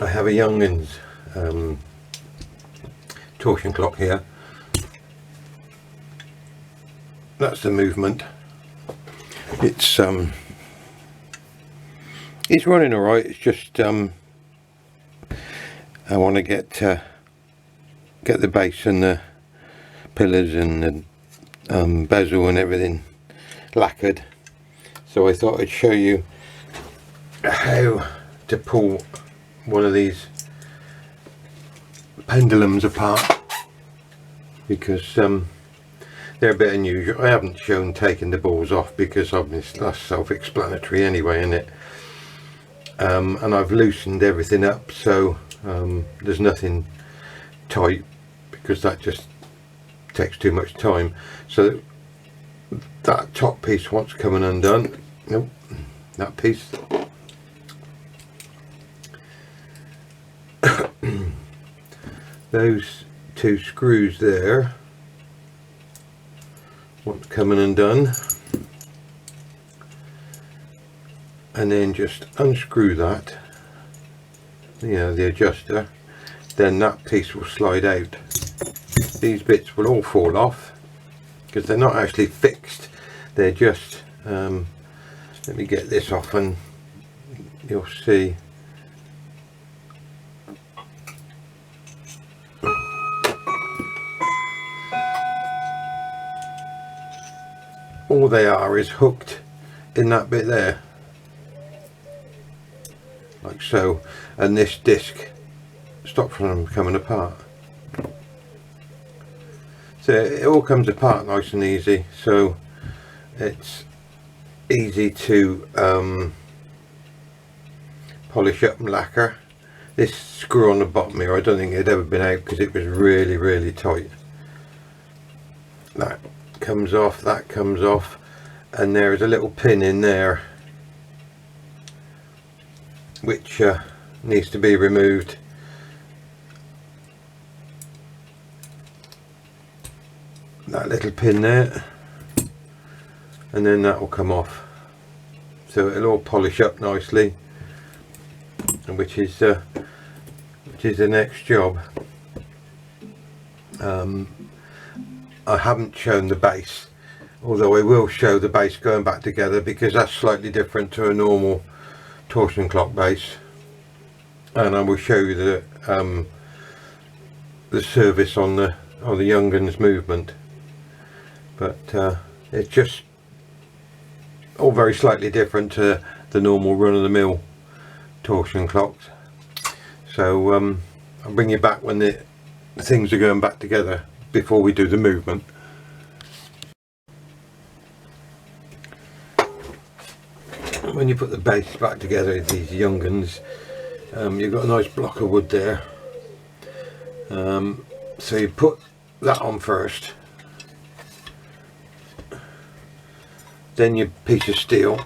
I have a Junghans torsion clock here. That's the movement. It's running alright. It's just I want to get the base and the pillars and the bezel and everything lacquered. So I thought I'd show you how to pull one of these pendulums apart, because they're a bit unusual. I haven't shown taking the balls off because obviously that's self-explanatory anyway, isn't it? And I've loosened everything up, so there's nothing tight because that just takes too much time. So that top piece wants coming undone. Nope, that piece. Those two screws there want coming undone, and then just unscrew that, you know, the adjuster, then that piece will slide out. These bits will all fall off because they're not actually fixed, they're just let me get this off and you'll see. All they are is hooked in that bit there, like so, and this disc stops them coming apart. So it all comes apart nice and easy, so it's easy to polish up and lacquer. This screw on the bottom here, I don't think it had ever been out because it was really tight. That comes off, that comes off, and there is a little pin in there which needs to be removed. That little pin there, and then that will come off, so it'll all polish up nicely, and which is the next job. I haven't shown the base, although I will show the base going back together because that's slightly different to a normal torsion clock base, and I will show you the service on the Junghans movement, but it's just all very slightly different to the normal run-of-the-mill torsion clocks. So I'll bring you back when the things are going back together before we do the movement. When you put the base back together with these Junghans, you've got a nice block of wood there, so you put that on first, then your piece of steel,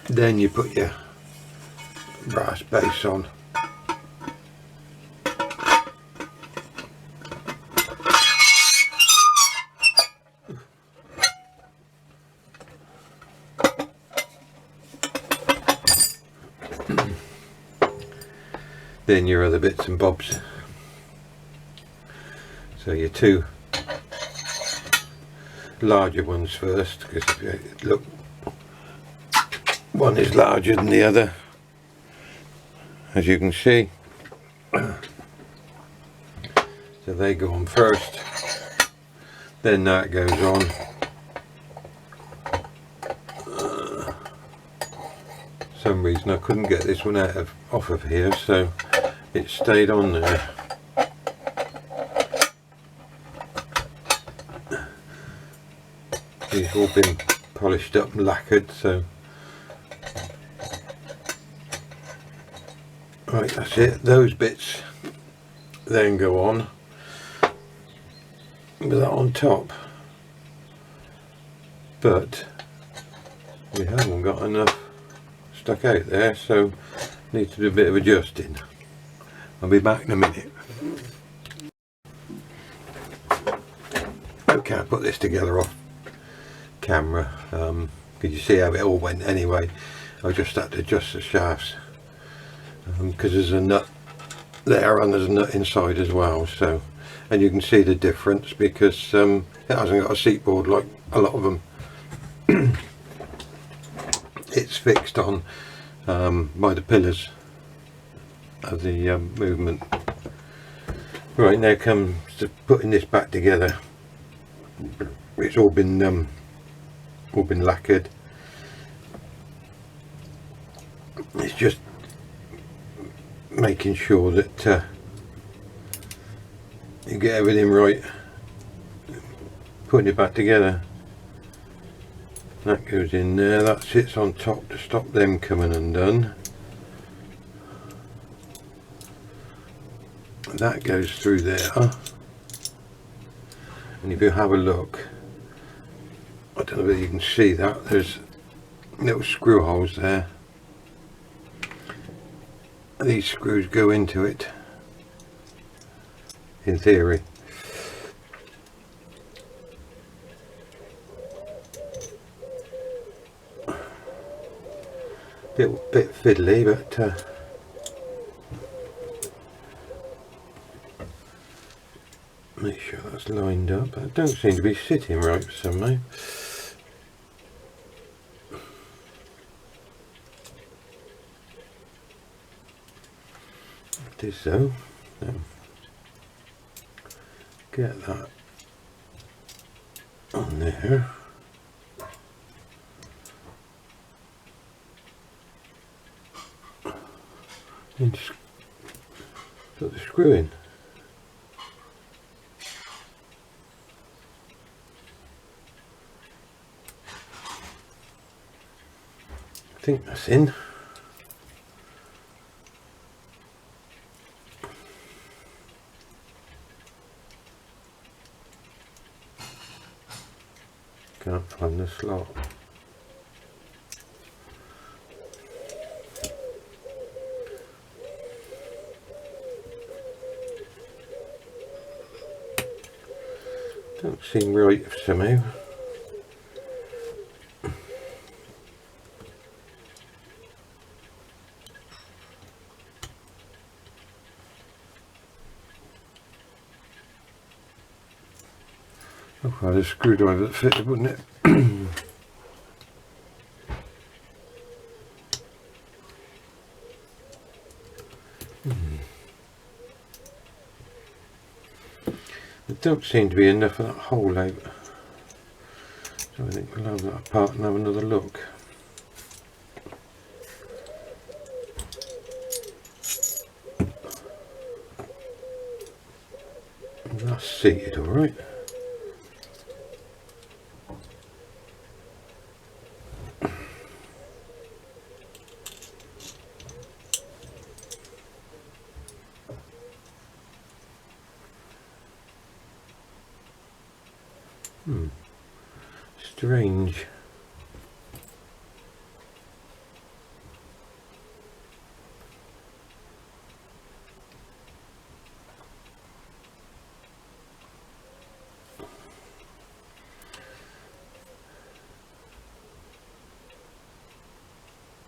then you put your brass base on. Then your other bits and bobs. So your two larger ones first, because if you look, one is larger than the other, as you can see. So they go on first, then that goes on. For some reason I couldn't get this one off of here, so it stayed on there. These all been polished up and lacquered, so right, that's it. Those bits then go on with that on top, but we haven't got enough stuck out there, so need to do a bit of adjusting. I'll be back in a minute. Okay, I put this together off camera. Could you see how it all went anyway? I just had to adjust the shafts because there's a nut there and there's a nut inside as well, so, and you can see the difference because it hasn't got a seat board like a lot of them. It's fixed on by the pillars of the movement. Right, now comes to putting this back together. It's all been lacquered. It's just making sure that you get everything right, putting it back together. That goes in there, that sits on top to stop them coming undone. That goes through there, and if you have a look, I don't know whether you can see that, there's little screw holes there. These screws go into it, in theory. Little bit fiddly, but make sure that's lined up. That don't seem to be sitting right somehow. It is so. Get that on there. And just put the screw in. I think that's in. Can't find the slot. Don't seem right somehow. Oh, well, a screwdriver that fitted, wouldn't it? There don't seem to be enough of that hole out, so I think we'll have that apart and have another look. That's seated all right. Strange.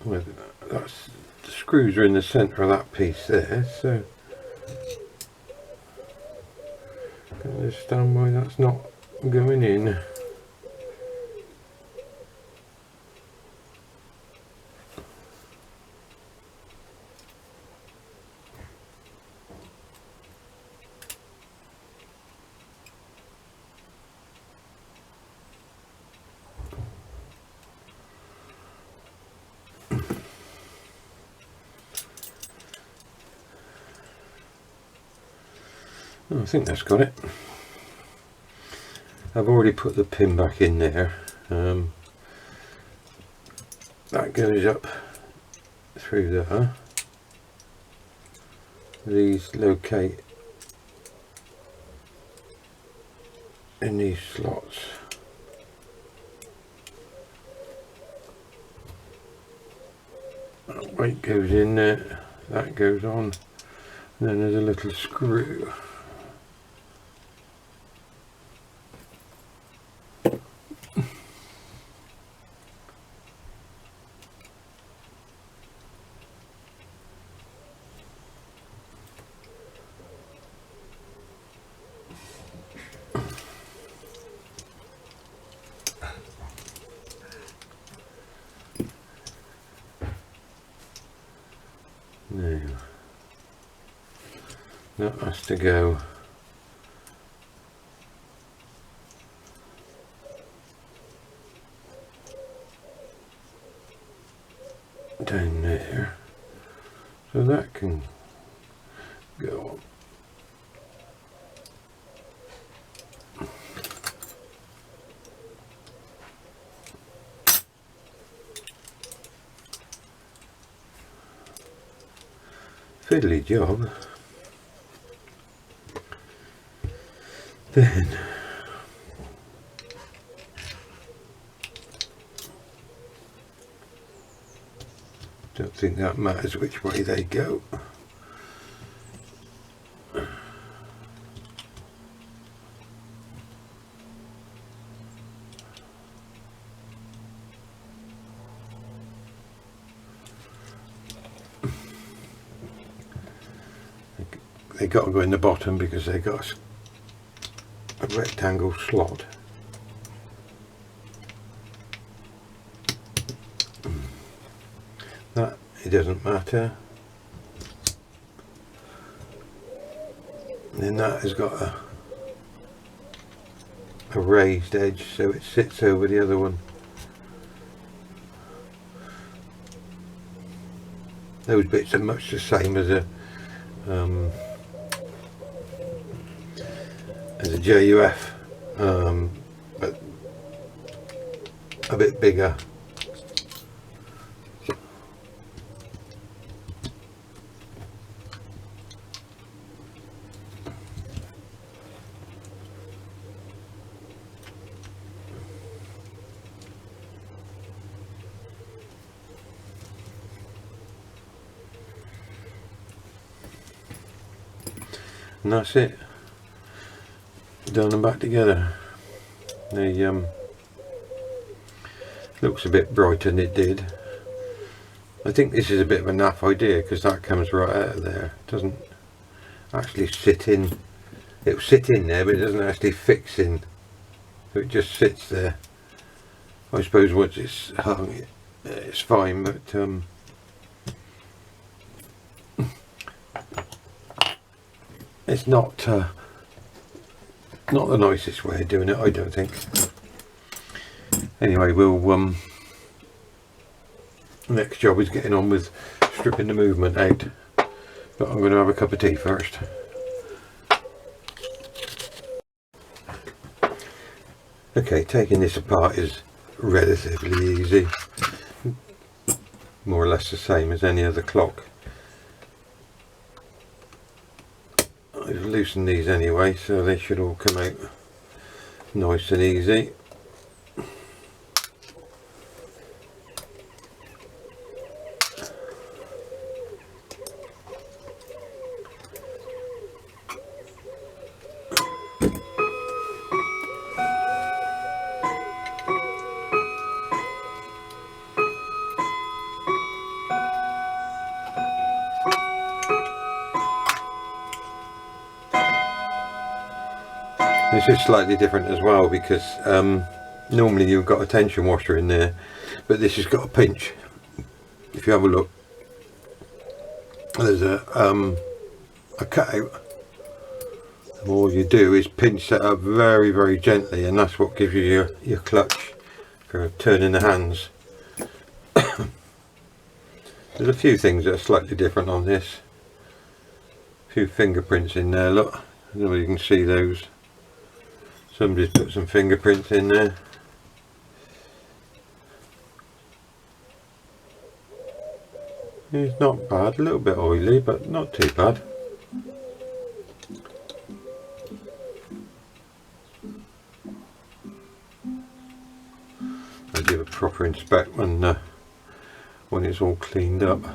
Well, that's, the screws are in the centre of that piece there, so I can understand why that's not going in. Oh, I think that's got it. I've already put the pin back in there. That goes up through there. These locate in these slots. That weight goes in there, that goes on, and then there's a little screw. That has to go down there, so that can go on. Fiddly job. Then don't think that matters which way they go. They got to go in the bottom because they got a rectangle slot. That it doesn't matter. And then that has got a raised edge, so it sits over the other one. Those bits are much the same as a JUF, but a bit bigger. And that's it, done and back together. They looks a bit brighter than it did. I think this is a bit of a naff idea because that comes right out of there. It doesn't actually sit in. It'll sit in there, but it doesn't actually fix in, so it just sits there. I suppose once it's hung, it's fine, but it's not the nicest way of doing it, I don't think. Anyway, we'll next job is getting on with stripping the movement out, but I'm going to have a cup of tea first. Okay, taking this apart is relatively easy, more or less the same as any other clock. I've loosened these anyway, so they should all come out nice and easy. This is slightly different as well because normally you've got a tension washer in there, but this has got a pinch. If you have a look, there's a cutout, and all you do is pinch that up very, very gently, and that's what gives you your clutch for turning the hands. There's a few things that are slightly different on this. A few fingerprints in there, look, I don't know if you can see those. Somebody's put some fingerprints in there. It's not bad, a little bit oily, but not too bad. I'll give a proper inspect when it's all cleaned up.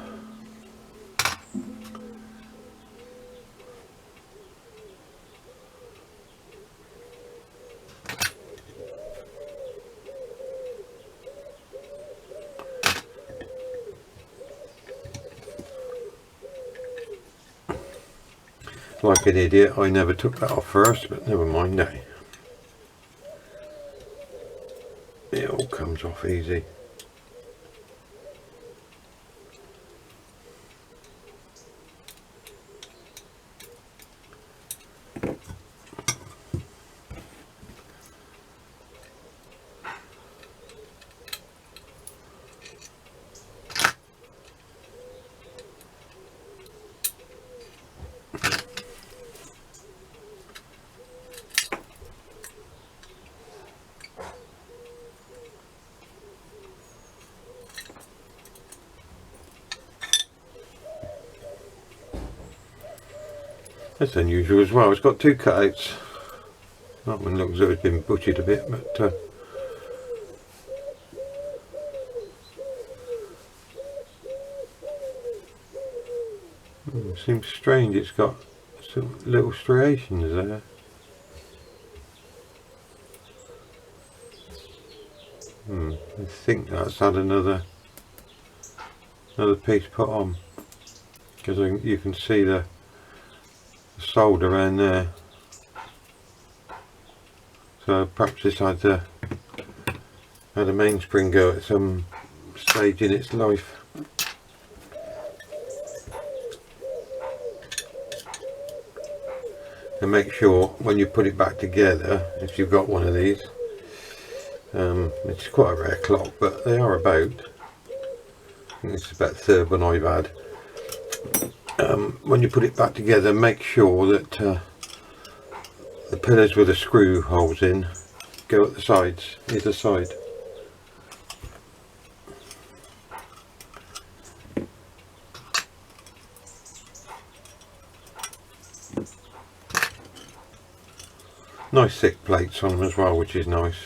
Like an idiot, I never took that off first, but never mind now. It all comes off easy. That's unusual as well. It's got two cutouts. That one looks as though it's been butchered a bit, but seems strange. It's got some little striations there. I think that's had another piece put on, because you can see the solder around there. So perhaps this had a mainspring go at some stage in its life. And make sure when you put it back together, if you've got one of these, it's quite a rare clock, but they are about, I think it's about the third one I've had. When you put it back together, make sure that the pillars with the screw holes in go at the sides, either side. Nice thick plates on them as well, which is nice.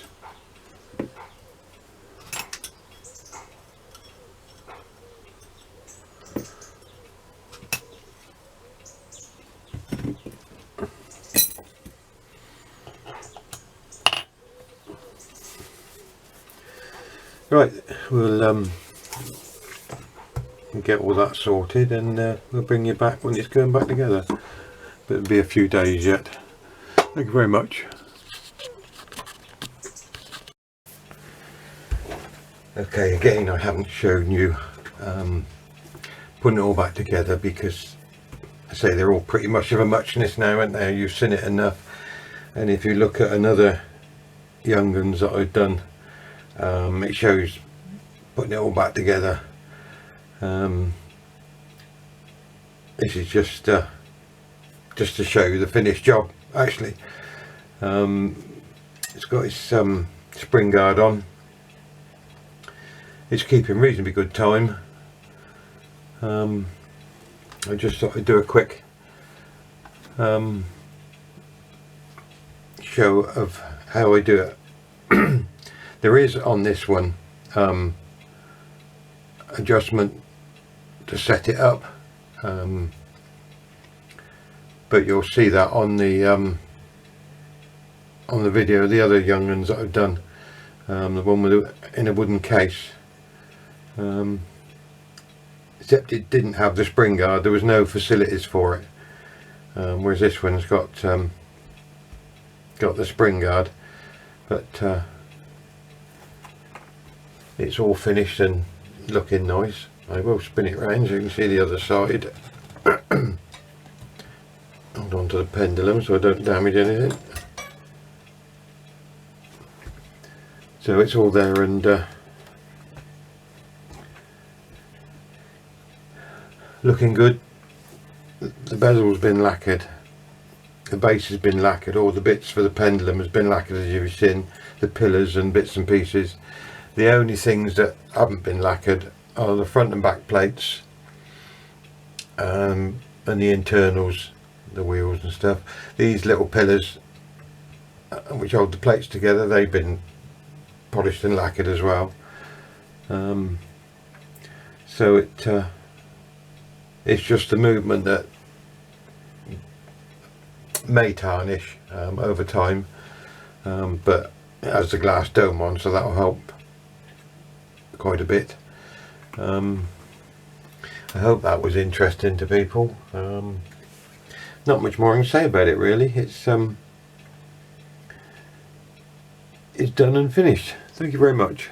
Right, we'll get all that sorted, and we'll bring you back when it's going back together. But it'll be a few days yet. Thank you very much. Okay, again, I haven't shown you putting it all back together, because I say they're all pretty much of a muchness now, aren't they? You've seen it enough. And if you look at another Junghans that I've done, it shows putting it all back together. This is just to show you the finished job. Actually, it's got its spring guard on. It's keeping reasonably good time. I just thought I'd do a quick show of how I do it. There is on this one adjustment to set it up, but you'll see that on the video, the other Junghans that I've done, the one with in a wooden case, except it didn't have the spring guard. There was no facilities for it, whereas this one's got the spring guard, but it's all finished and looking nice. I will spin it round so you can see the other side. Hold on to the pendulum so I don't damage anything. So it's all there, and looking good. The bezel's been lacquered, the base has been lacquered, all the bits for the pendulum has been lacquered, as you've seen, the pillars and bits and pieces. The only things that haven't been lacquered are the front and back plates, and the internals, the wheels and stuff. These little pillars which hold the plates together, they've been polished and lacquered as well. So it's just the movement that may tarnish over time, but it has the glass dome on, so that will help quite a bit. I hope that was interesting to people. Not much more I can say about it really. It's done and finished. Thank you very much.